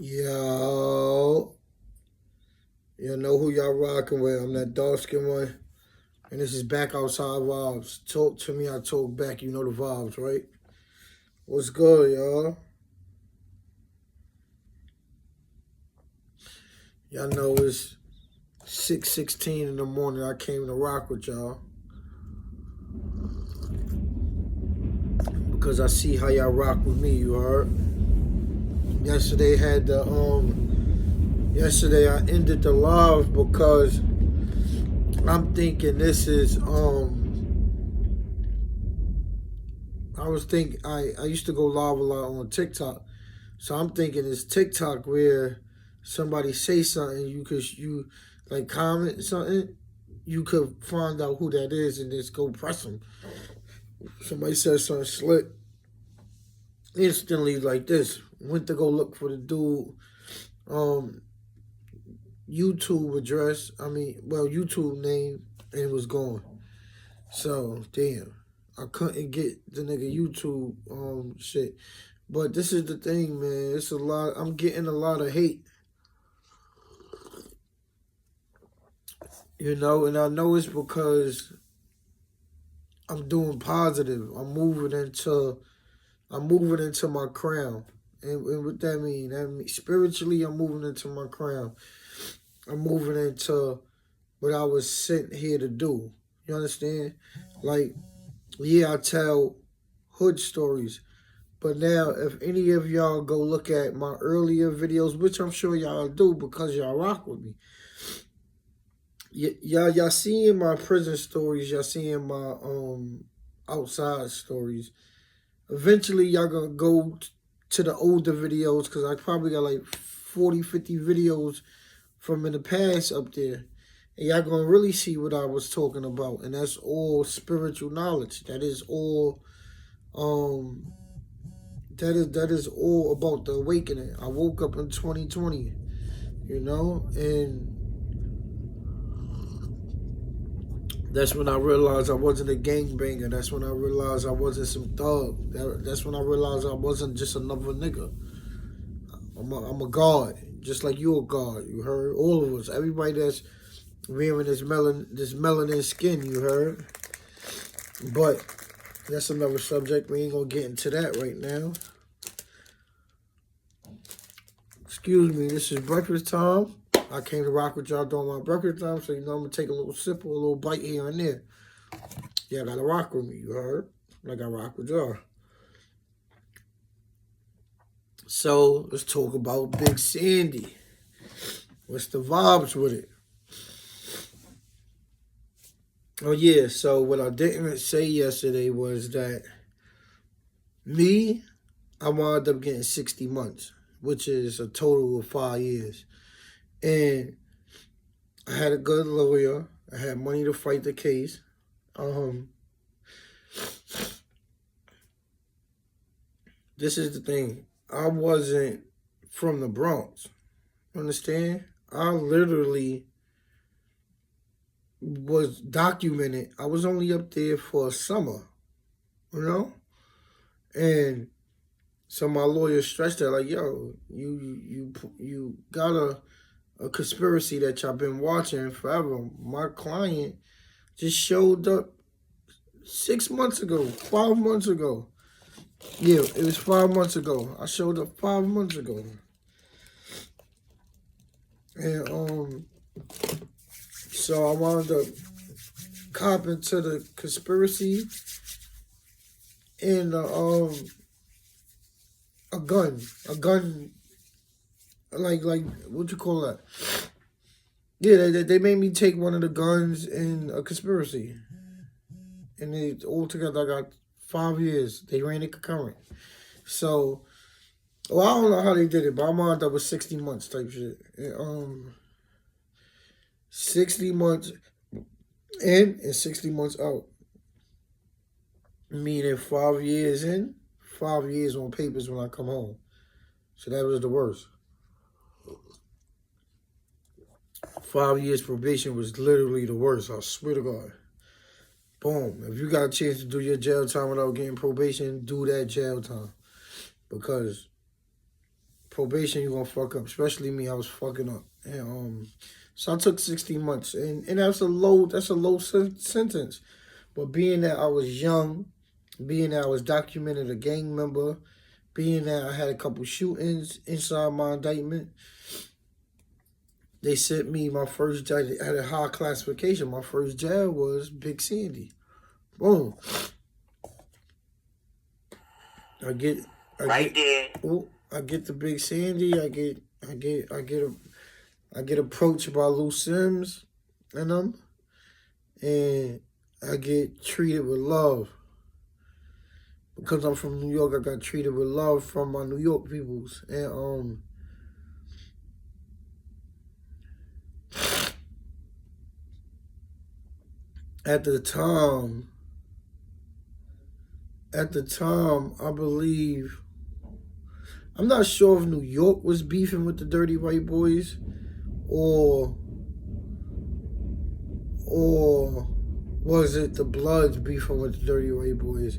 Yo, you know who y'all rocking with. I'm that dark skin one. And this is Back Outside Vibes. Talk to me, I talk back. You know the vibes, right? What's good, y'all? Y'all know it's 6:16 in the morning. I came to rock with y'all. Because I see how y'all rock with me, you heard? Yesterday I ended the live because I'm thinking this is I used to go live a lot on TikTok. So I'm thinking it's TikTok where somebody say something, you like comment something, you could find out who that is and just go press them. Somebody says something slick, instantly like this. Went to go look for the dude YouTube address. YouTube name, and it was gone. So damn, I couldn't get the nigga YouTube shit. But this is the thing, man. It's a lot. I'm getting a lot of hate. You know, and I know it's because I'm doing positive. I'm moving into my crown. And what that mean? That means spiritually I'm moving into my crown. I'm moving into what I was sent here to do. You understand? Like, yeah, I tell hood stories. But now, if any of y'all go look at my earlier videos, which I'm sure y'all do because y'all rock with me, y'all seeing my prison stories, y'all seeing my outside stories. Eventually, y'all gonna go to the older videos because I probably got like 40, 50 videos from in the past up there. And y'all gonna really see what I was talking about. And that's all spiritual knowledge. That is all that is all about the awakening. I woke up in 2020, you know, and that's when I realized I wasn't a gangbanger. That's when I realized I wasn't some thug. That's when I realized I wasn't just another nigga. I'm a god, just like you a god. You heard? All of us, everybody that's wearing this melanin skin. You heard? But that's another subject. We ain't gonna get into that right now. Excuse me. This is breakfast time. I came to rock with y'all during my breakfast time, so you know I'm gonna take a little sip or a little bite here and there. Yeah, gotta rock with me. You heard? Like I rock with y'all. So let's talk about Big Sandy. What's the vibes with it? Oh yeah, so what I didn't say yesterday was that I wound up getting 60 months, which is a total of 5 years. And I had a good lawyer. I had money to fight the case. This is the thing. I wasn't from the Bronx. Understand? I literally was documented. I was only up there for a summer, you know? And so my lawyer stressed that, like, yo, you got a conspiracy that y'all been watching forever. My client just showed up 6 months ago, 5 months ago. Yeah, it was 5 months ago. I showed up 5 months ago. And so I wound up copping to the conspiracy and a gun, like what you call that? Yeah, they made me take one of the guns in a conspiracy, and they all together I got 5 years. They ran it concurrent. So, well, I don't know how they did it, but I wound up with 60 months type shit. And, 60 months in and 60 months out. Meaning 5 years in, 5 years on papers when I come home. So that was the worst. 5 years probation was literally the worst. I swear to God. Boom. If you got a chance to do your jail time without getting probation, do that jail time. Because probation, you're gonna fuck up. Especially me, I was fucking up. And so I took 16 months. And that's a low sentence. But being that I was young, being that I was documented a gang member, being that I had a couple shootings inside my indictment, they sent me my first jail. I had a high classification. My first jail was Big Sandy. Boom. I get the Big Sandy. I get approached by Lou Sims and them, and I get treated with love. Because I'm from New York, I got treated with love from my New York peoples. And at the time, I believe, I'm not sure if New York was beefing with the Dirty White Boys, or was it the Bloods beefing with the Dirty White Boys?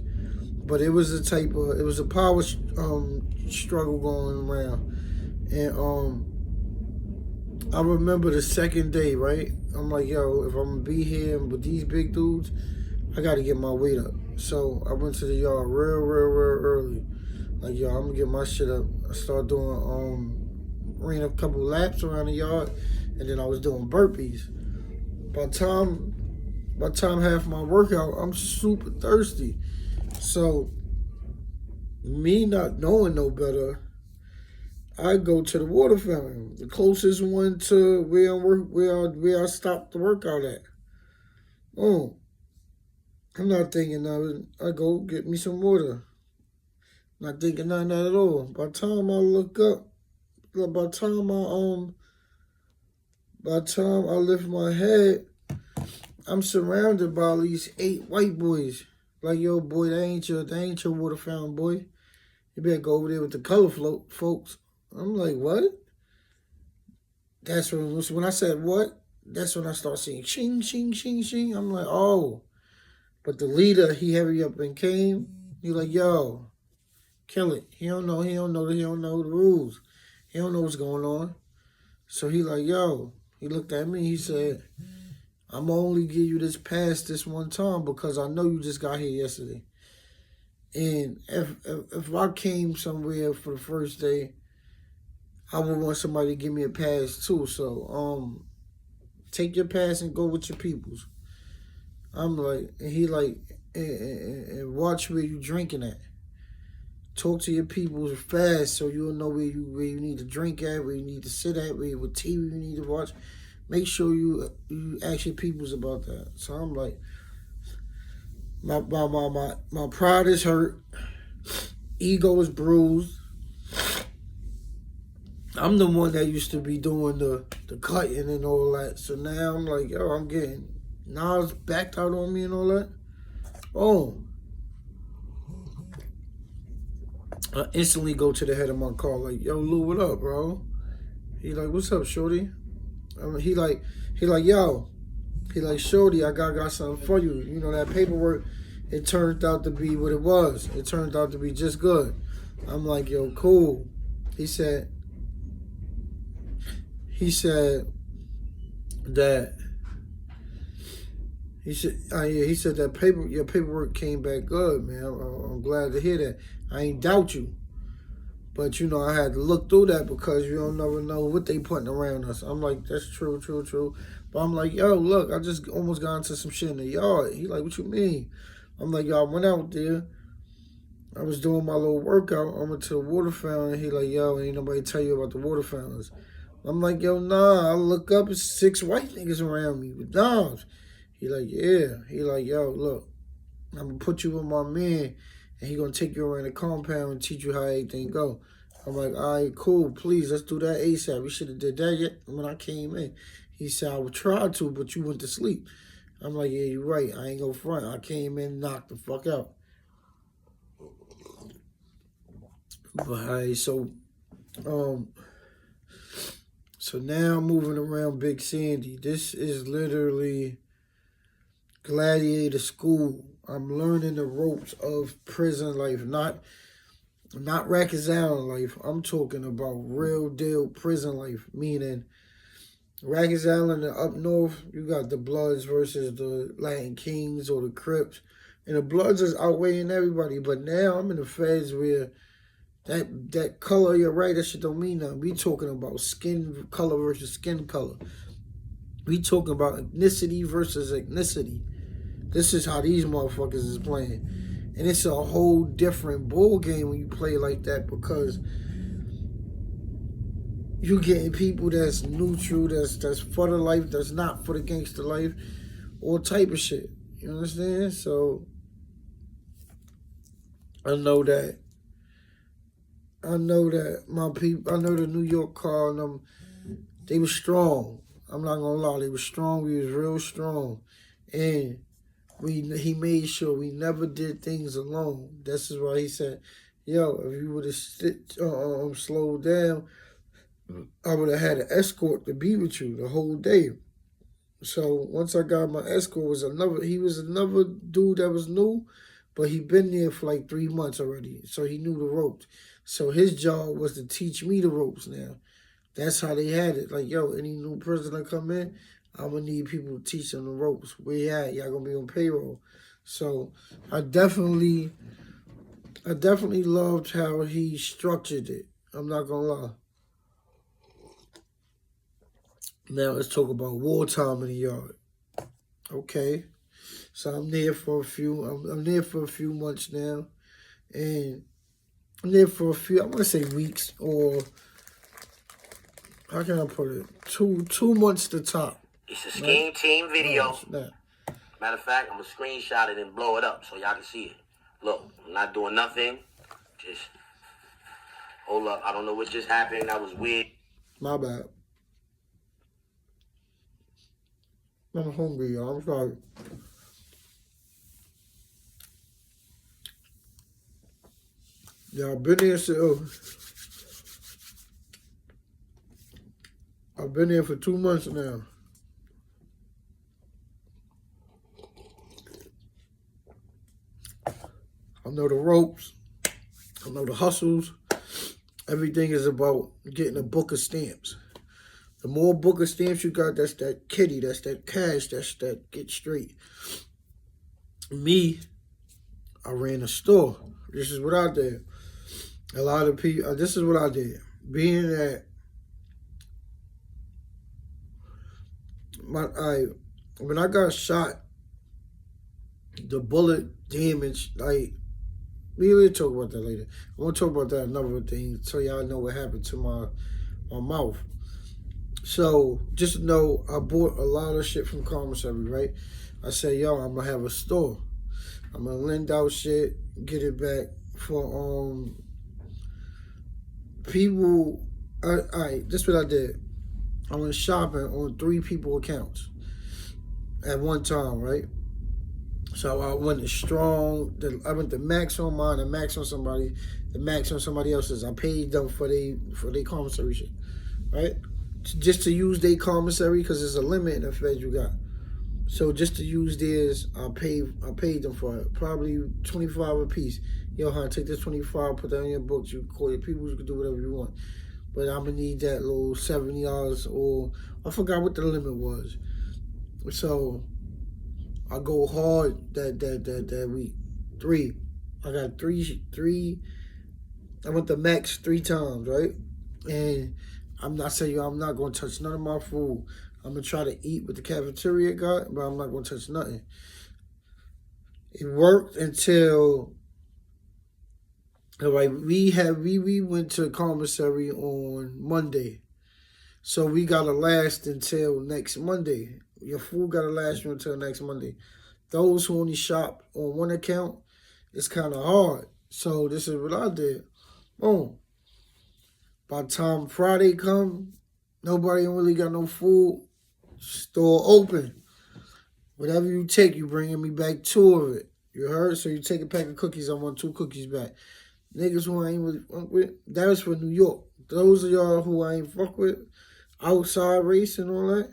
But it was a power struggle going around. And I remember the second day, right? I'm like, yo, if I'm gonna be here with these big dudes, I gotta get my weight up. So I went to the yard real early. Like, yo, I'm gonna get my shit up. I started doing, ran a couple laps around the yard, and then I was doing burpees. By the time half my workout, I'm super thirsty. So, me not knowing no better, I go to the water fountain, the closest one to where I stopped the workout at. Oh, I'm not thinking of it. I go get me some water. Not thinking nothing at all. By the time I look up, by the time I lift my head, I'm surrounded by at least 8 white boys. Like, yo, boy, that ain't your water fountain, boy. You better go over there with the color float, folks. I'm like, what? That's when I said what? That's when I start seeing shing, shing, shing, shing. I'm like, oh. But the leader, he hurried up and came. He like, yo, kill it. He don't know the rules. He don't know what's going on. So he like, yo. He looked at me. He said, I'm gonna only give you this pass this one time because I know you just got here yesterday. And if I came somewhere for the first day, I would want somebody to give me a pass too. So take your pass and go with your peoples. I'm like, and he like, and watch where you drinking at. Talk to your peoples fast so you'll know where you need to drink at, where you need to sit at, what TV you need to watch. Make sure you ask your peoples about that. So I'm like, my pride is hurt, ego is bruised. I'm the one that used to be doing the cutting and all that. So now I'm like, yo, I'm getting Nas backed out on me and all that. Oh. I instantly go to the head of my car like, yo, Lou, what up, bro? He like, what's up, shorty? He like, yo. He like, shorty, I got something for you. You know, that paperwork, it turned out to be what it was. It turned out to be just good. I'm like, yo, cool. He said that your paperwork came back good, man. I'm glad to hear that. I ain't doubt you. But, you know, I had to look through that because you don't never know what they putting around us. I'm like, that's true. But I'm like, yo, look, I just almost got into some shit in the yard. He like, what you mean? I'm like, yo, I went out there. I was doing my little workout. I went to the water fountain. He like, yo, ain't nobody tell you about the water fountains. I'm like, yo, nah. I look up, it's 6 white niggas around me with knives. He like, yeah. He like, yo, look, I'm going to put you with my man, and he going to take you around the compound and teach you how everything go. I'm like, all right, cool. Please, let's do that ASAP. We should have did that yet when I came in. He said, I would try to, but you went to sleep. I'm like, yeah, you're right. I ain't going to front. I came in and knocked the fuck out. But, all right, so now I'm moving around Big Sandy. This is literally gladiator school. I'm learning the ropes of prison life. Not Rikers Island life. I'm talking about real deal prison life. Meaning, Rikers Island and up north, you got the Bloods versus the Latin Kings or the Crips. And the Bloods is outweighing everybody. But now I'm in the phase where that color, you're right, that shit don't mean nothing. We talking about skin color versus skin color. We talking about ethnicity versus ethnicity. This is how these motherfuckers is playing. And it's a whole different ball game when you play like that, because you getting people that's neutral, that's for the life, that's not for the gangster life, all type of shit. You understand? So I know that my people, I know the New York car and them, they were strong. I'm not gonna lie, they were strong. We was real strong, and he made sure we never did things alone. This is why he said, "Yo, if you would have slowed down, I would have had an escort to be with you the whole day." So once I got my escort, he was another dude that was new, but he been there for like 3 months already, so he knew the ropes. So his job was to teach me the ropes now. That's how they had it. Like, yo, any new prisoner come in, I'm gonna need people to teach them the ropes. Where you at? Y'all gonna be on payroll. So I definitely loved how he structured it. I'm not gonna lie. Now let's talk about wartime in the yard. Okay, so I'm there for a few. I'm there for a few months now, and I'm there for a few. I want to say weeks, or how can I put it? 2 months to top. It's a scheme team video. Matter of fact, I'm gonna screenshot it and blow it up so y'all can see it. Look, I'm not doing nothing. Just hold up. I don't know what just happened. That was weird. My bad. I'm hungry, y'all. I'm sorry. Yeah, I've been there I've been there for 2 months now. I know the ropes. I know the hustles. Everything is about getting a book of stamps. The more book of stamps you got, that's that kitty, that's that cash, that's that get straight. Me, I ran a store. This is what I did. A lot of people, this is what I did. Being that when I got shot, the bullet damage, like, we'll talk about that later. I want to talk about that another thing so y'all know what happened to my mouth. So just know, I bought a lot of shit from commissary, right? I said, yo, I'm gonna have a store. I'm gonna lend out shit, get it back for people. Alright, this is what I did. I went shopping on 3 people accounts at one time, right? So I went I went the max on mine, the max on somebody, the max on somebody else's. I paid them for their commissary shit, right? Just to use their commissary, because there's a limit in the Fed you got. So just to use theirs, I paid them for it, probably $25 a piece. Yo, hon, take this 25, put that in your books. You call your people, you can do whatever you want. But I'm gonna need that little $70, or I forgot what the limit was. So I go hard that week. 3. I got three. I went to max 3 times, right? And I'm not saying I'm not gonna touch none of my food. I'm gonna try to eat what the cafeteria got, but I'm not gonna touch nothing. It worked until, all right, we went to commissary on Monday. So we gotta last until next Monday. Your food gotta last you until next Monday. Those who only shop on one account, it's kind of hard. So this is what I did. Boom. By the time Friday come, nobody really got no food. Store open. Whatever you take, you bringing me back 2 of it. You heard? So you take a pack of cookies, I want 2 cookies back. Niggas who I ain't really fuck with, that was for New York. Those of y'all who I ain't fuck with, outside race and all that,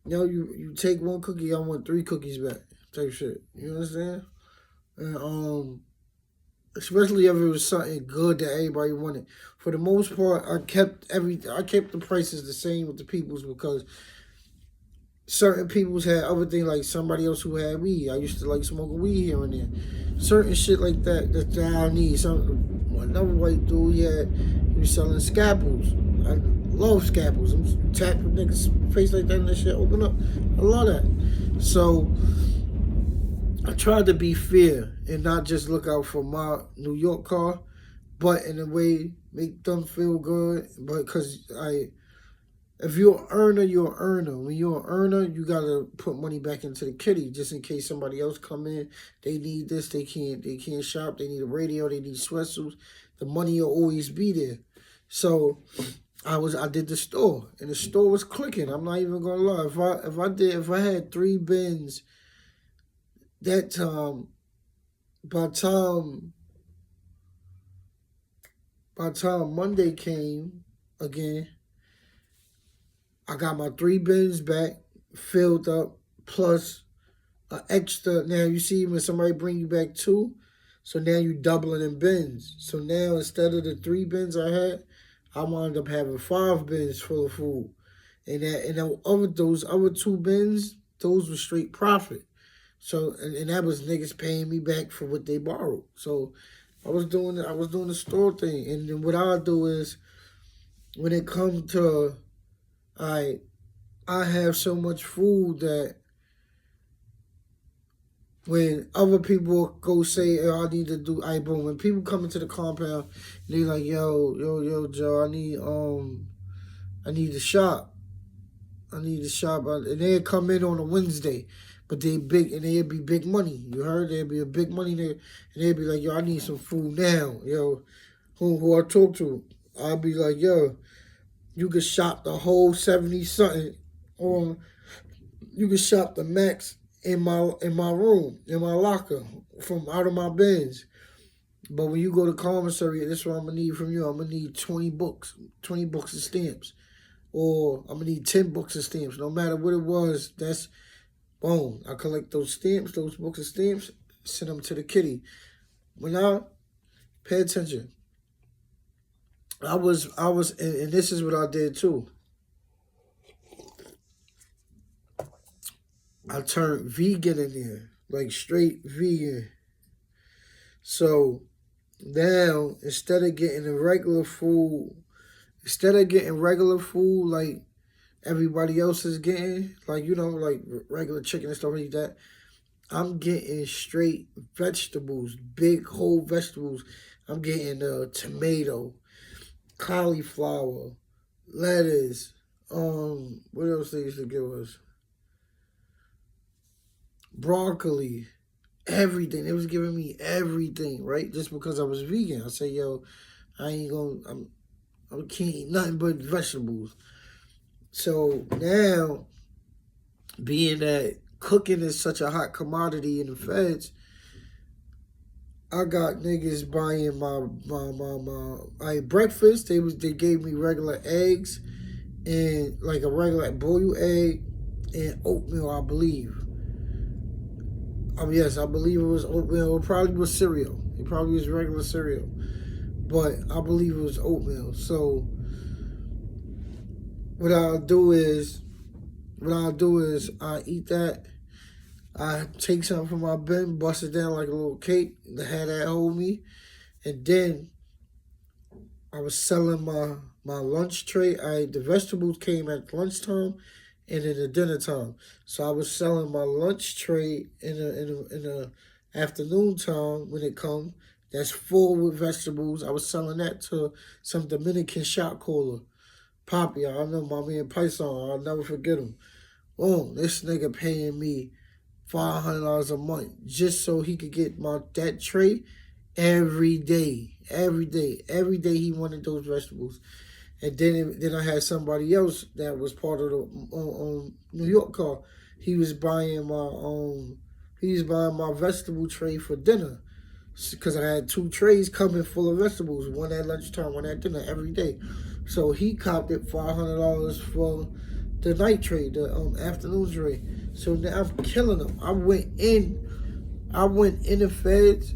you know, you take 1 cookie, I want 3 cookies back. Type shit. You understand? And especially if it was something good that everybody wanted. For the most part, I kept the prices the same with the people's because certain people's had other things, like somebody else who had weed. I used to like smoking weed here and there. Certain shit like that I need. Another white dude, he was selling scalpels. I love scalpels. I'm tapping niggas' face like that and that shit open up. I love that. So I tried to be fair and not just look out for my New York car, but in a way make them feel good. But because if you're an earner, you're an earner. When you're an earner, you gotta put money back into the kitty just in case somebody else come in. They need this. They can't shop. They need a radio. They need sweatsuits. The money will always be there. So I did the store, and the store was clicking. I'm not even gonna lie. If I had 3 bins that time, by time Monday came again, I got my 3 bins back, filled up, plus an extra. Now you see when somebody bring you back 2, so now you doubling in bins. So now instead of the 3 bins I had, I wound up having 5 bins full of food. And those other 2 bins, those were straight profit. So and that was niggas paying me back for what they borrowed. So I was doing the store thing. And then what I do is when it comes to I have so much food that when other people go say, oh, I need to do boom. When people come into the compound, they like, yo, Joe, I need to shop. And they'd come in on a Wednesday, but they'd be big money. You heard? There'd be a big money there, and they'd be like, yo, I need some food now. Yo, who I talk to, I'd be like, yo, you could shop the whole 70-something, or you could shop the max in my room, in my locker, from out of my bins. But when you go to commissary, this is what I'm gonna need from you. I'm gonna need 20 books of stamps, or I'm gonna need 10 books of stamps. No matter what it was, that's boom. I collect those stamps, those books of stamps, send them to the kitty. When I pay attention, I was, and this is what I did too. I turned vegan in there, like straight vegan. So now, instead of getting regular food like everybody else is getting, like, like regular chicken and stuff like that, I'm getting straight vegetables, big whole vegetables. I'm getting tomato, cauliflower, lettuce, what else they used to give us? Broccoli, everything. They was giving me everything, right? Just because I was vegan. I said, yo, I can't eat nothing but vegetables. So now, being that cooking is such a hot commodity in the feds, I got niggas buying my breakfast. They gave me regular eggs and like a regular boiled egg and oatmeal, I believe. Yes, I believe it was oatmeal. It probably was cereal. It probably was regular cereal, but I believe it was oatmeal. So what I'll do is I eat that. I take something from my bin, bust it down like a little cake to have that hold me. And then I was selling my lunch tray. The vegetables came at lunchtime and in the dinner time. So I was selling my lunch tray in the afternoon time when it come. That's full with vegetables. I was selling that to some Dominican shop caller. Poppy, I know my man Python. I'll never forget him. Oh, this nigga paying me $500 a month just so he could get that tray every day. Every day he wanted those vegetables. And then I had somebody else that was part of the New York car. He was buying my vegetable tray for dinner because I had 2 trays coming full of vegetables, one at lunchtime, one at dinner every day. So he copped it $500 for the night tray, the afternoon tray. So now I'm killing them. I went in the feds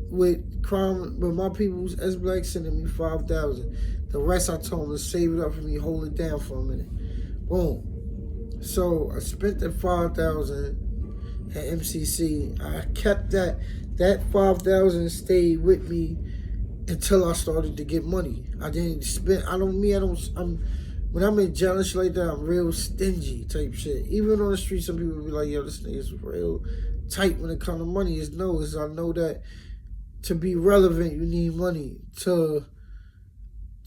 with crime with my people's S Black sending me 5,000. The rest I told him to save it up for me, hold it down for a minute. Boom. So I spent the 5,000 at MCC. I kept that. That 5,000 stayed with me until I started to get money. I didn't spend. When I'm in jealous like that, I'm real stingy type shit. Even on the street, some people be like, yo, this nigga's real tight when it comes to money. I know that to be relevant, you need money. To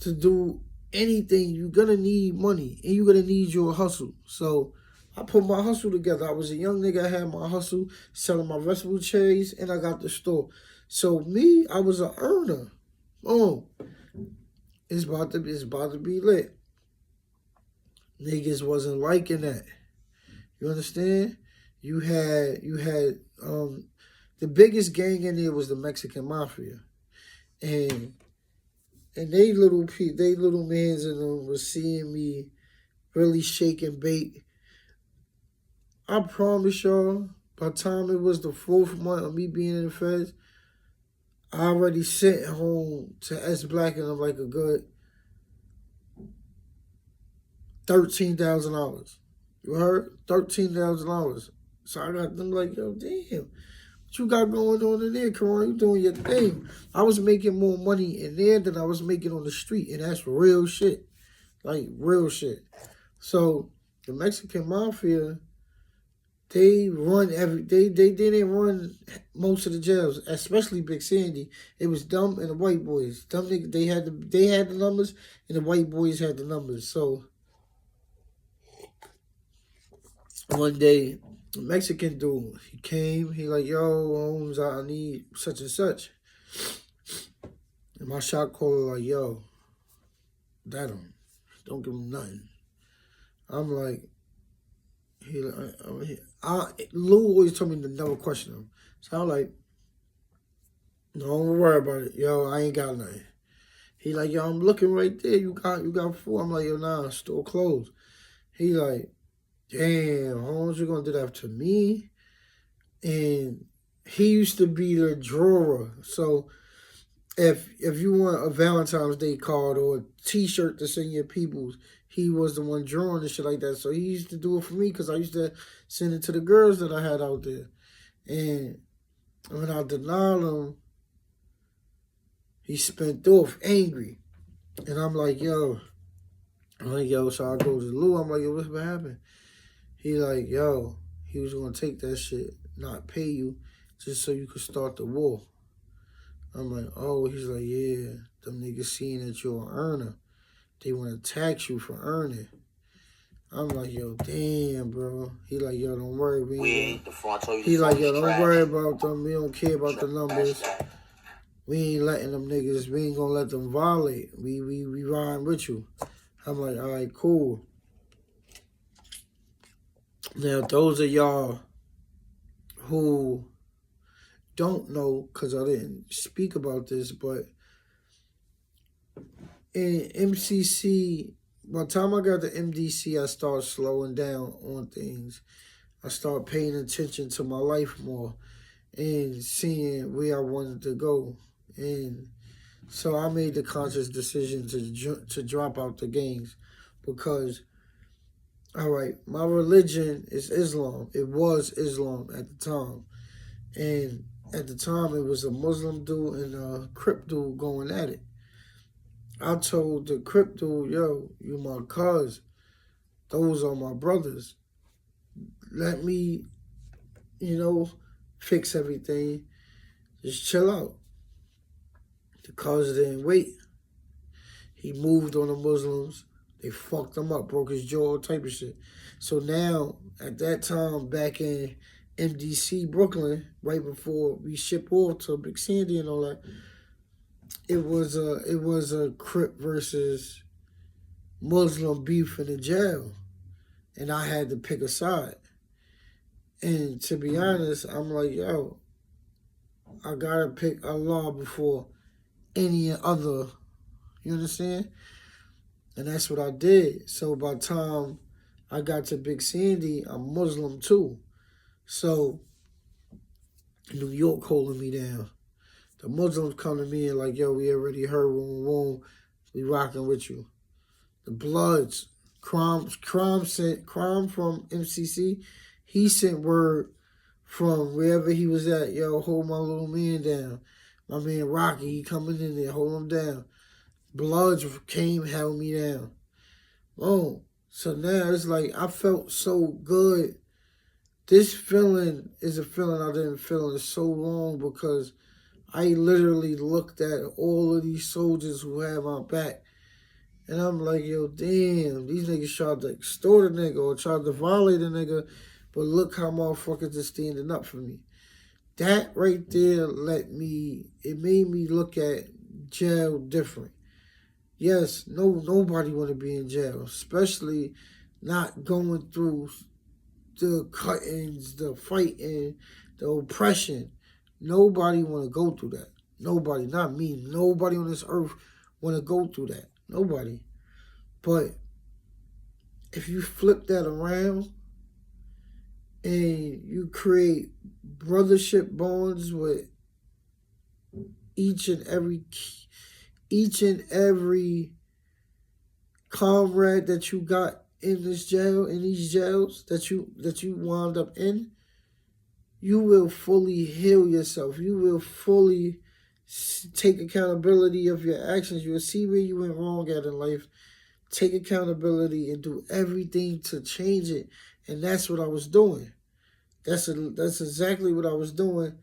do anything, you're gonna need money. And you're gonna need your hustle. So I put my hustle together. I was a young nigga, I had my hustle, selling my vegetable cherries, and I got the store. So me, I was an earner. Oh, it's about to be lit. Niggas wasn't liking that. You understand? You had the biggest gang in there was the Mexican Mafia. And they little mans in them was seeing me really shaking bait. I promise y'all, by the time it was the 4th month of me being in the feds, I already sent home to S Black and I'm like a good $13,000. You heard? $13,000. So I got them like, yo, damn, what you got going on in there? Come on, you doing your thing. I was making more money in there than I was making on the street, and that's real shit. Like, real shit. So, the Mexican Mafia, they didn't run most of the jails, especially Big Sandy. It was them and the white boys. Them niggas, they had the numbers, and the white boys had the numbers. So, one day, a Mexican dude, he came, he like, yo, Holmes, I need such and such. And my shot caller like, yo, that don't give him nothing. I'm like, Lou always told me to never question him. So I'm like, don't worry about it. Yo, I ain't got nothing. He like, yo, I'm looking right there. You got 4. I'm like, yo, nah, store closed. He like, damn, Holmes, you gonna do that to me? And he used to be the drawer. So if you want a Valentine's Day card or a T-shirt to send your peoples, he was the one drawing and shit like that. So he used to do it for me because I used to send it to the girls that I had out there. And when I denied him, he spent off angry. And I'm like, yo, so I go to Lou. I'm like, yo, what happened? He like, yo, he was going to take that shit, not pay you, just so you could start the war. I'm like, oh, he's like, yeah, them niggas seeing that you're an earner. They want to tax you for earning. I'm like, yo, damn, bro. He like, yo, don't worry. He like, yo, don't worry about them. We don't care about the numbers. We ain't letting them niggas, we ain't gonna let them violate. We riding with you. I'm like, all right, cool. Now, those of y'all who don't know, because I didn't speak about this, but in MCC, by the time I got to MDC, I started slowing down on things. I started paying attention to my life more and seeing where I wanted to go. And so I made the conscious decision to drop out the gangs because, all right, my religion is Islam. It was Islam at the time. And at the time, it was a Muslim dude and a Crip dude going at it. I told the Crip dude, yo, you my cuz. Those are my brothers. Let me, fix everything. Just chill out. The cuz didn't wait. He moved on the Muslims. They fucked him up, broke his jaw, type of shit. So now, at that time, back in MDC, Brooklyn, right before we ship off to Big Sandy and all that, it was a Crip versus Muslim beef in the jail. And I had to pick a side. And to be honest, I'm like, yo, I gotta pick Allah before any other, you understand? And that's what I did. So by the time I got to Big Sandy, I'm Muslim too. So New York holding me down. The Muslims come to me and like, yo, we already heard, we rocking with you. The Bloods, Crime from MCC, he sent word from wherever he was at, yo, hold my little man down. My man Rocky, he coming in there, hold him down. Bloods came, held me down. Oh, so now it's like I felt so good. This feeling is a feeling I didn't feel in so long because I literally looked at all of these soldiers who had my back. And I'm like, yo, damn, these niggas tried to extort a nigga or tried to violate a nigga, but look how motherfuckers are standing up for me. That right there it made me look at jail different. Yes, nobody want to be in jail, especially not going through the cuttings, the fighting, the oppression. Nobody want to go through that. Nobody, not me. Nobody on this earth want to go through that. Nobody. But if you flip that around and you create brothership bonds with each and every comrade that you got in this jail, in these jails that you wound up in, you will fully heal yourself. You will fully take accountability of your actions. You will see where you went wrong at in life, take accountability, and do everything to change it. And that's what I was doing. That's exactly what I was doing.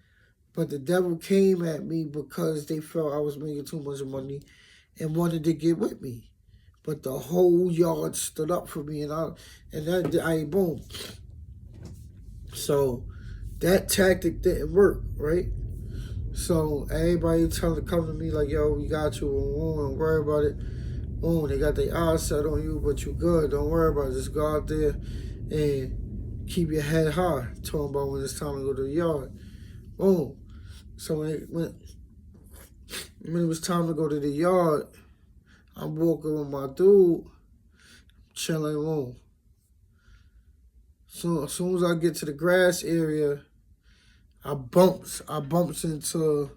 But the devil came at me because they felt I was making too much money and wanted to get with me. But the whole yard stood up for me, and I boom. So that tactic didn't work, right? So everybody trying to come to me like, yo, we got you, don't worry about it. Boom, they got their eyes set on you, but you good. Don't worry about it. Just go out there and keep your head high. Talking about when it's time to go to the yard. Boom. So when it was time to go to the yard, I'm walking with my dude, chilling room. So as soon as I get to the grass area, I bumps into,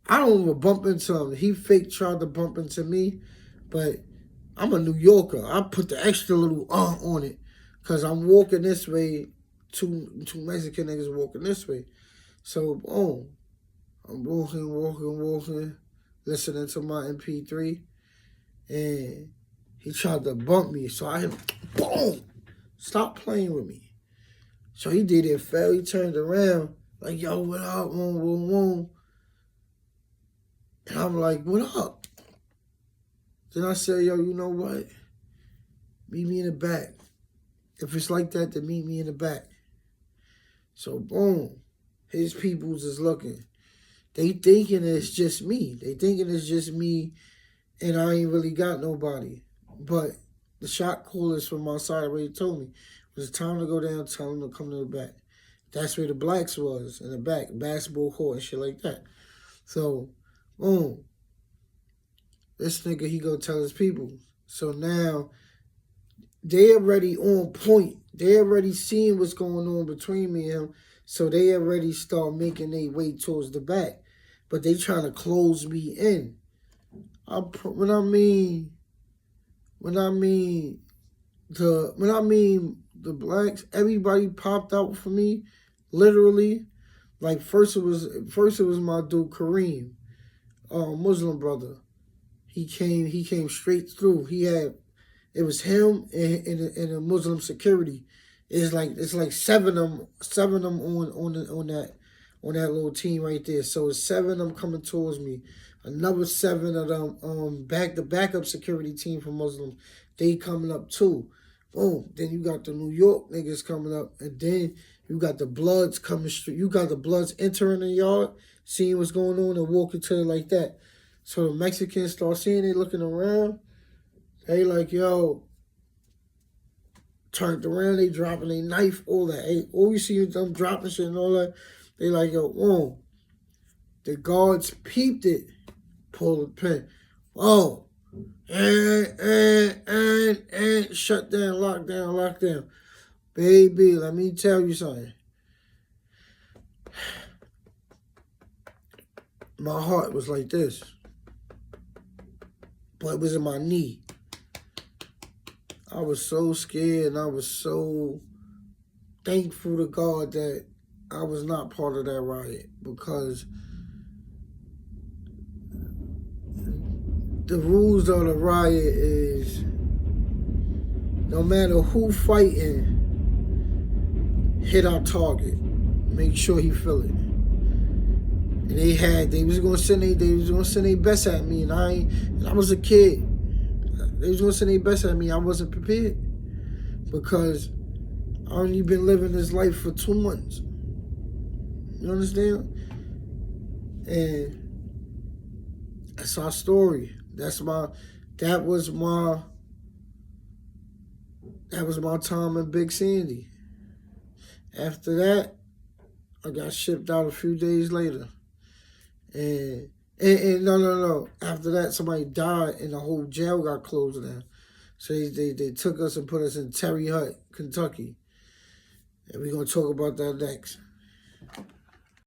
I don't even bump into him. He fake tried to bump into me, but I'm a New Yorker. I put the extra little on it because I'm walking this way, two Mexican niggas walking this way. So boom, I'm walking, listening to my MP3, and he tried to bump me. So I hit him, boom, stop playing with me. So he did it, fell. He turned around, like, yo, what up, boom. And I'm like, what up? Then I said, yo, you know what? Meet me in the back. If it's like that, then meet me in the back. So boom, his peoples is looking. They thinking it's just me. And I ain't really got nobody. But the shot callers from outside already told me it was time to go down, tell them to come to the back. That's where the blacks was, in the back, basketball court and shit like that. So, boom. This nigga, he go tell his people. So now, they already on point. They already seeing what's going on between me and him. So they already start making their way towards the back. But they trying to close me in. When I mean the blacks, everybody popped out for me, literally. Like first it was my dude Kareem, Muslim brother. He came straight through. It was him and a Muslim security. It's like seven of them on that little team right there. So it's 7 of them coming towards me. Another 7 of them the backup security team from Muslims, they coming up too. Boom. Then you got the New York niggas coming up, and then you got the Bloods coming straight. You got the Bloods entering the yard, seeing what's going on and walking to it like that. So the Mexicans start seeing they looking around. They like, yo, turned around, they dropping a knife, all that. Hey, all you see is them dropping shit and all that. They like, yo, whoa. The guards peeped it, pulled the pin. Oh. And shut down, lock down. Baby, let me tell you something. my heart was like this. But it was in my knee. I was so scared and I was so thankful to God that I was not part of that riot, because the rules of the riot is no matter who fighting, hit our target. Make sure he feel it. And they was gonna send their best at me, and I was a kid. They was gonna send their best at me. I wasn't prepared because I only been living this life for 2 months. You understand? And that's our story. That was my time in Big Sandy. After that, I got shipped out a few days later. And no. After that, somebody died and the whole jail got closed down. So they took us and put us in Terry Hut, Kentucky. And we're going to talk about that next.